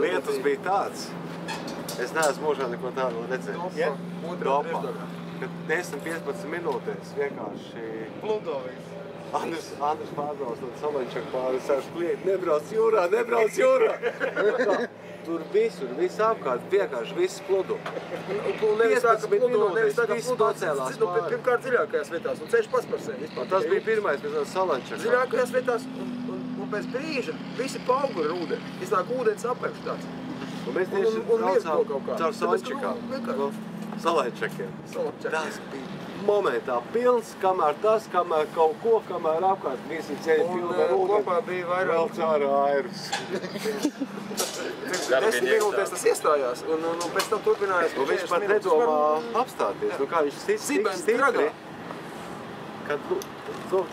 Lietus bija tāds. Es neesmu mūžā neko tādu redzējis. Dopā. Kad 10-15 minūtēs vienkārši... Pludovīs. Andris pārbrauc no Salančaka pāri, sāks kliegt, nebrauc jūrā, nebrauc jūrā! Tur visur, viss apkārt, vienkārši viss pludu. Un nevis tā, ka pludu, nevis tā, ka pludu nocēlās pāri. Pirmkārt dziļākajās vietās, un ceļš pats par sevi. Tas bija pirmais, pēc tam Salančaka. Dziļākajās vietās, un pēc brīža visi pauguri ar ūdeni. Iznāk ūdens apēkš tāds. Un mēs tieši braucām caur Salančakām. Salančakiem. Tas bija momentā pilns, kamēr tas, kamēr kaut ko, kamēr apkārt visi ceļi pilni ar ūdeni. Un kopā bija vairāk. Vēl caur airus. 10 minūtēs tas iestājās, un pēc tam turpinājās. Un viņš pat nedomā apstāties. Nu kā viņš stipri, kad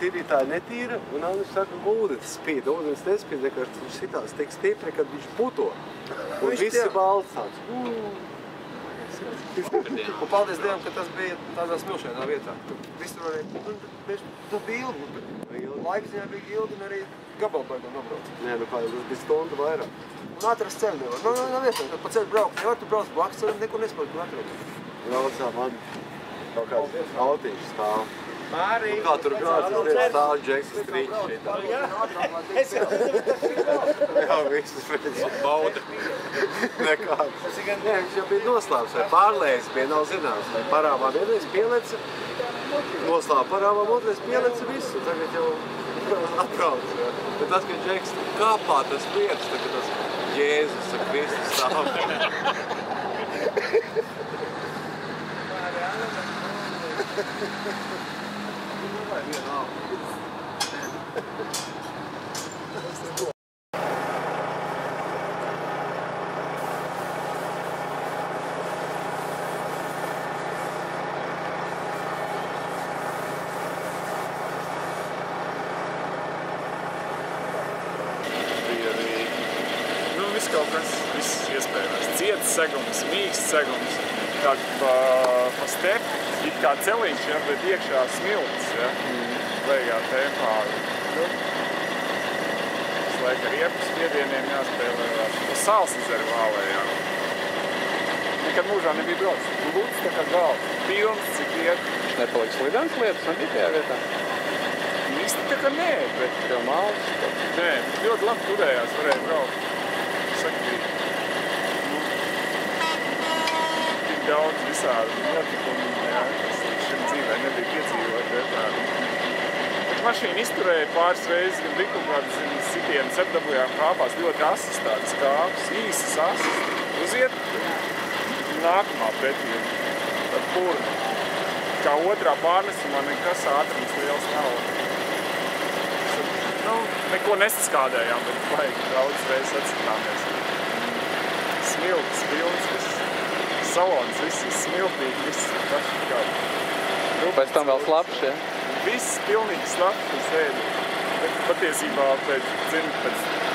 tīrītāji netīra, un Andris saka, ka ūdens spīd. Ūdens nespīd, vienkārši viņš sitās tik stipri, kad viņš puto. Un visi balts tāds. Un paldies Dievam, ka tas bija tādā smilšainā vietā. Viss tur arī, tur bija ilgi. Laika ziņā bija ilgi un arī gabalbaigam nobrauc. Nē, nu kā, tas bija stundu vairāk. Un atrast ceļu nevar. Nav iespējams, kad pa ceļu braukt nevar, tu brauc blakus ceļu, neko nespēj tur atrast. Braucām man kaut kāds autiņš stāv. Mārī! Un kā tur grācis stāv Džeks Striķis šitā. Jā, visas pēc bauda. Nekāds. Nē, viņš jau bija noslēpts vai pārlējis, bija nav zināms. Vai parāvā vienreiz pielece, noslēp parāvām otrais pielece visu. Tagad jau atbrauc. Bet tas, ka Džeks kāpā tas prieks, tad, ka tas Jēzus ar Kristus stāv. Viss kaut kas, viss iespējams. Ciets segums, mīksts segums, kā pa stepi, it kā celiņš, ja, bet iekšā smilts, ja, vajagā tempā. Visu laiku ar iepu spiedieniem jāspēlē pa sāls ezeru vālējā. Nekad mūžā nebija braucis. Lūdzu, tā kā galva. Pilns, cik iet. Nepaliks lidans lietas, nebija tajā vietā? Īsti tā kā nē, bet... Tev mālas? Nē, ļoti labi turējās, varēja braukt. Saka, bija tik daudz visādi notikumu, jā, kas šim dzīvē nebija piedzīvot, bet mašīna izturēja pāris reizes, gan bija kaut kādas sitienas apdabujām kāpās, ļoti asas tādas kāpas, īsas asas, uziet nākamā pretī, tad purna. Kā otrā pārnesumā nekas ātrums liels nav. Nu, neko nesaskādējām, bet vajag daudz reizes atsitāmies. Smilts, pilns, viss salons, viss smiltīgi, viss tašķi. Pēc tam vēl slapš, ja? Viss pilnīgi slapš un sēdi. Bet patiesībā pēc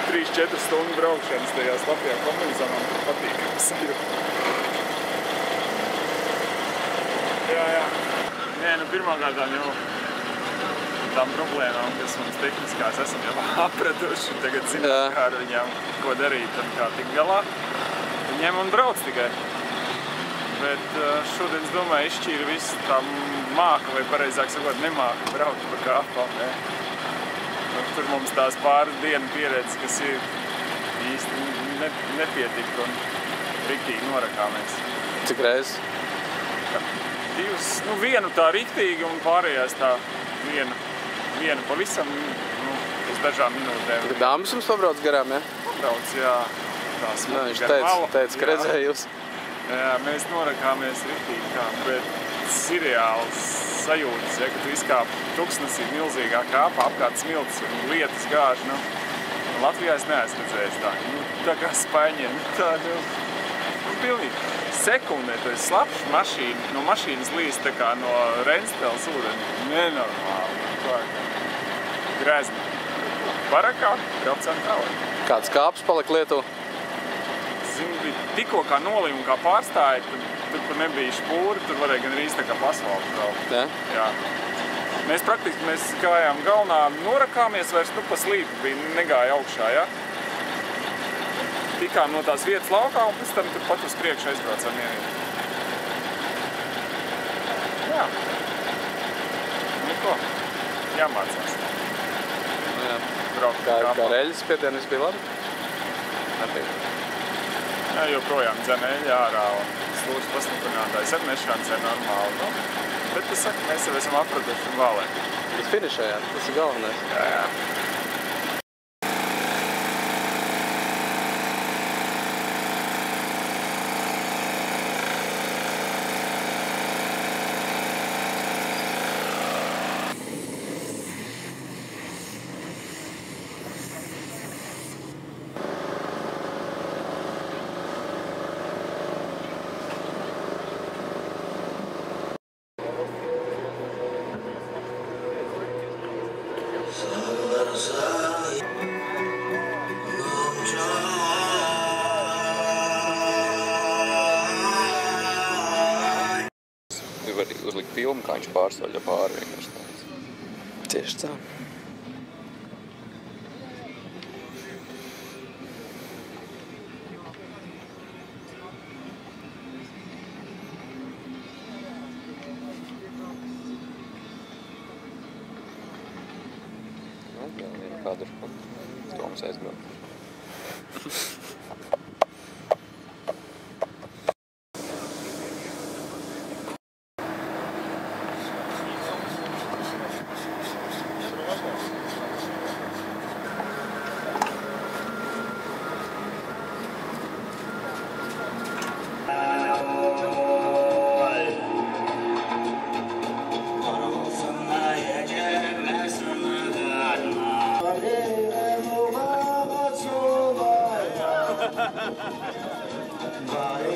3-4 stundu braukšanas tajā slapjā kombinācijām patīkams ir. Jā. Nē, nu pirmkārtām jau tām problēmām, kas mums tehniskās esam jau apraduši, un tagad zinām, kā ar viņām ko darīt un kā tik galā. Ņem un brauc tikai. Bet šodien, es domāju, izšķīra visu tā māka, vai pareizāk sakot, nemāka braukt pa kāpām. Tur mums tās pāris dienu pieredzes, kas ir īsti nepietika un riktīgi norakāmies. Cik reizes? Divas, nu vienu tā riktīgi un pārējās tā vienu pavisam, nu, uz dažām minūtēm. Kad dāmas jums pabrauc garām, ja? Pabrauc, jā. Viņš teica, ka redzēja jūs. Jā, mēs norakāmies riktīgi kā, bet seriāls sajūtas, ja, kad tu izkāp tuksnesī milzīgā kāpā, apkārt smilts un lietas gāž, nu, Latvijā es neesmu redzējis tā, nu, tā kā spaiņiem, tā, nu, pilnīgi. Sekundē, tu esi slapš mašīna, no mašīnas līdz tā kā no Renstels ūdeni, nenormāli, tā kā grezni. Barakā, braucām tālāk. Kāds kāps palika Lietuvā? Zinu, bija tikko kā nolīja un kā pārstāja, tur, kur nebija špūri, tur varēja gan rīz tā kā pasvalku braukt. Jā. Mēs praktiski, mēs gājām galvenā, norakāmies vairs, nu pa slīpu bija, negāja augšā, ja? tikām no tās vietas laukā un pēc tam tur pat uz priekšu aizbraucām mierīgi. Jā. Nu ko, jāmācās. Jā. Braukt Kā reļas spiedienis bija labi? Nebija. Jā, joprojām dzen eļļa ārā un slūdzu pastiprinātājs ar meškāns ir normāli. Nu, bet es saku, mēs jau esam apraduši un valē. Jūs finišējāt, tas ir galvenais. Jā, jā. Var uzlikt filmu, kā viņš pārstāvļa pāri vienkārši tāds. Tieši tā. Nu, jā, vienu kadru, kad Toms aizbrauc. Vai,